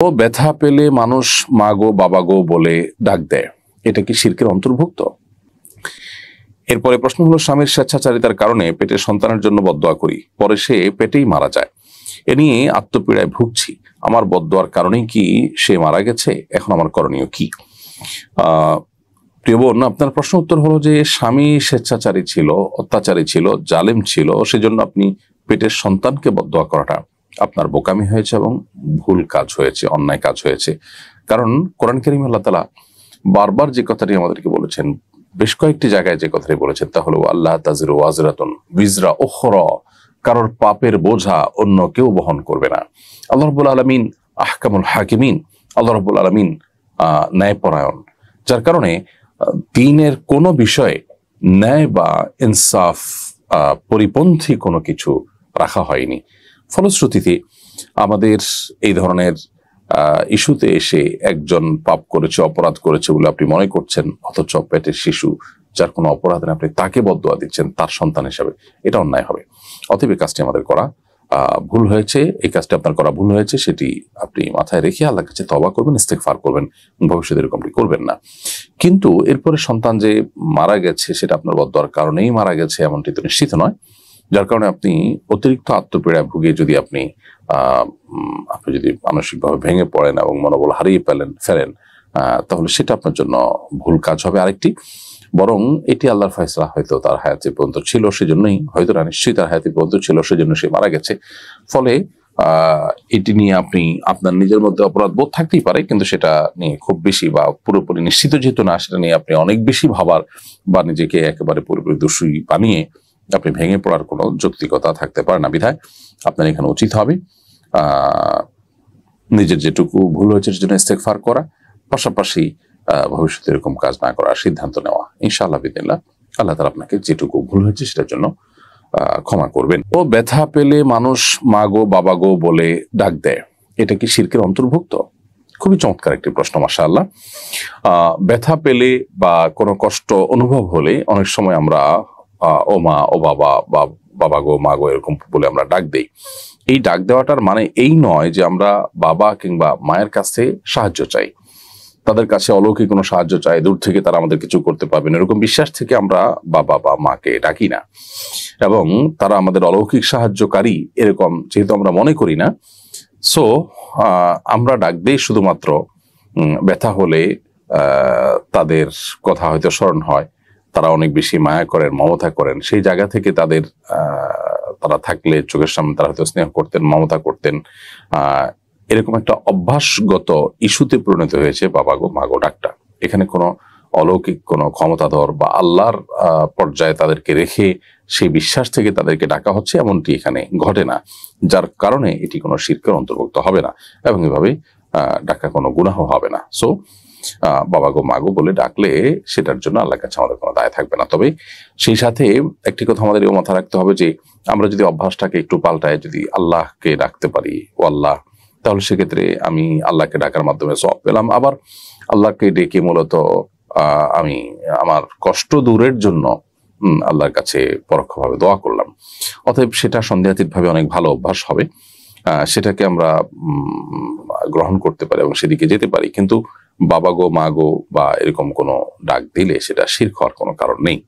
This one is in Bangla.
ও ব্যথা পেলে মানুষ মা গো বাবা গো বলে ডাক দেয়, এটা কি শিরকের অন্তর্ভুক্ত? এরপরে প্রশ্ন হলো, স্বামীর স্বেচ্ছাচারিতার কারণে পেটের সন্তানের জন্য বদদোয়া করি, পরে সে পেটেই মারা যায়, এ নিয়ে আত্মপীড়ায় ভুগছি, আমার বদদোয়ার কারণেই কি সে মারা গেছে? এখন আমার করণীয় কি? প্রিয় বোন, আপনার প্রশ্ন উত্তর হলো যে স্বামী স্বেচ্ছাচারী ছিল, অত্যাচারী ছিল, জালেম ছিল, সেজন্য আপনি পেটের সন্তানকে বদদোয়া করাটা আপনার বোকামি হয়েছে এবং ভুল কাজ হয়েছে, অন্যায় কাজ হয়েছে। কারণ কোরআন কারীমে আল্লাহ তাআলা বারবার যে কথাটি আমাদেরকে বলেছেন, বেশ কয়েকটি জায়গায় যে কথাটি বলেছেন তা হলো আল্লাহ তাজিরু ওয়াজরাতুন বিজরা উখরা, কারোর পাপের বোঝা অন্য কেউ বহন করবে না। আল্লাহ রাব্বুল আলামিন আহকামুল হাকিমিন, আল্লাহ রাব্বুল আলামিন ন্যায়পরায়ণ, যার কারণে দ্বীনের কোনো বিষয়ে ন্যায় বা ইনসাফ পরিপন্থী কোনো কিছু রাখা হয়নি। ফলশ্রুতিতে আমাদের এই ধরনের ইস্যুতে এসে একজন পাপ করেছে, অপরাধ করেছে বলে আপনি মনে করছেন, অথচ পেটের শিশু যার কোনো অপরাধ নেই আপনি তাকে বদদোয়া দিচ্ছেন তার সন্তান হিসাবে, এটা অন্যায় হবে। অতএব এই কাজটি আমাদের করা ভুল হয়েছে, এই কাজটি আপনার করা ভুল হয়েছে, সেটি আপনি মাথায় রেখে আল্লাহর কাছে তওবা করবেন, ইস্তেগফার করবেন, ভবিষ্যতে এরকমটি করবেন না। কিন্তু এরপরে সন্তান যে মারা গেছে সেটা আপনার বদদোয়ার কারণেই মারা গেছে এমনটি তো নিশ্চিত নয়, যার কারণে আপনি অতিরিক্ত আত্মপীড়ায় ভুগে যদি আপনি যদি মানসিকভাবে ভেঙে পড়েন এবং মনোবল হারিয়ে ফেলেন, তাহলে সেটা আপনার জন্য ভুল কাজ হবে। আরেকটি, বরং এটি আল্লাহর ফয়সালা, হয়তো তার হায়াতে পর্যন্ত ছিল সেজন্যই, হয়তো না নিশ্চয়ই তার হায়াতে পর্যন্ত ছিল সেজন্য সে মারা গেছে। ফলে এটি নিয়ে আপনি আপনার নিজের মধ্যে অপরাধ বোধ থাকতেই পারে, কিন্তু সেটা নিয়ে খুব বেশি বা পুরোপুরি নিশ্চিত যেহেতু না, সেটা নিয়ে আপনি অনেক বেশি ভাবার বা নিজেকে একেবারে পুরোপুরি দোষী বানিয়ে আপনি ভেঙে পড়ার কোনো যৌক্তিকতা থাকতে পারে না। বিধায় আপনার এখানে উচিত হবে নিজের যেটুকু ভুল হয়েছে সেজন্য ইস্তেগফার করা, পাশাপাশি ভবিষ্যতে এরকম কাজ না করার সিদ্ধান্ত নেওয়া। ইনশাআল্লাহ বিদিনিল্লাহ আল্লাহ তাআলা আপনাকে যেটুকু ভুল হয়েছে সেটার জন্য ক্ষমা করবেন। ও ব্যথা পেলে মানুষ মা গো বাবা গো বলে ডাক দেয়, এটা কি শিরকের অন্তর্ভুক্ত? খুবই চমৎকার একটি প্রশ্ন, মাশাআল্লাহ। ব্যথা পেলে বা কোনো কষ্ট অনুভব হলে অনেক সময় আমরা ও মা ও বাবা বা বাবা গো মা গো এরকম বলে আমরা ডাক দেই। এই ডাক দেওয়াটার মানে এই নয় যে আমরা বাবা কিংবা মায়ের কাছে সাহায্য চাই, তাদের কাছে অলৌকিক কোনো সাহায্য চাই, দূর থেকে তারা আমাদের কিছু করতে পারবেন এরকম বিশ্বাস থেকে আমরা বাবা বা মাকে ডাকি না, এবং তারা আমাদের অলৌকিক সাহায্যকারী এরকম যেহেতু আমরা মনে করি না, সো আমরা ডাক দিই শুধুমাত্র ব্যথা হলে তাদের কথা হয়তো স্মরণ হয়, তারা অনেক বেশি মায়া করেন, মমতা করেন, সেই জায়গা থেকে তাদের তারা থাকলে চোখের সামনে তারা হয়তো স্নেহ করতেন, মমতা করতেন, এরকম একটা অভ্যাসগত ইস্যুতে পরিণত হয়েছে বাবা গো মা গো ডাকটা। এখানে কোনো অলৌকিক কোনো ক্ষমতাধর বা আল্লাহর পর্যায়ে তাদেরকে রেখে সেই বিশ্বাস থেকে তাদেরকে ডাকা হচ্ছে এমনটি এখানে ঘটে না, যার কারণে এটি কোনো শিরকের অন্তর্ভুক্ত হবে না এবং এভাবে ডাকা কোনো গুনাহ হবে না। সো বাবা গো মা গো বলে ডাকলে সেটার জন্য আল্লাহর কাছে আমাদের কোনো দায় থাকবে না। তবে সেই সাথে একটি কথা আমাদের মাথায় রাখতে হবে যে আমরা যদি অভ্যাসটাকে একটু পাল্টায় যদি আল্লাহকে ডাকতে পারি ও আল্লাহ, তাহলে সেক্ষেত্রে আমি আল্লাহকে ডাকার মাধ্যমে সওয়াব পেলাম, আবার আল্লাহকে ডেকে মূলত আমি আমার কষ্ট দূরের জন্য আল্লাহর কাছে পরোক্ষভাবে দোয়া করলাম। অতএব সেটা সন্দেহাতীতভাবে অনেক ভালো অভ্যাস হবে, সেটাকে আমরা গ্রহণ করতে পারি এবং সেদিকে যেতে পারি। কিন্তু বাবা গো মা গো বা এরকম কোনো ডাক দিলে সেটা শিরক হওয়ার কোনো কারণ নেই।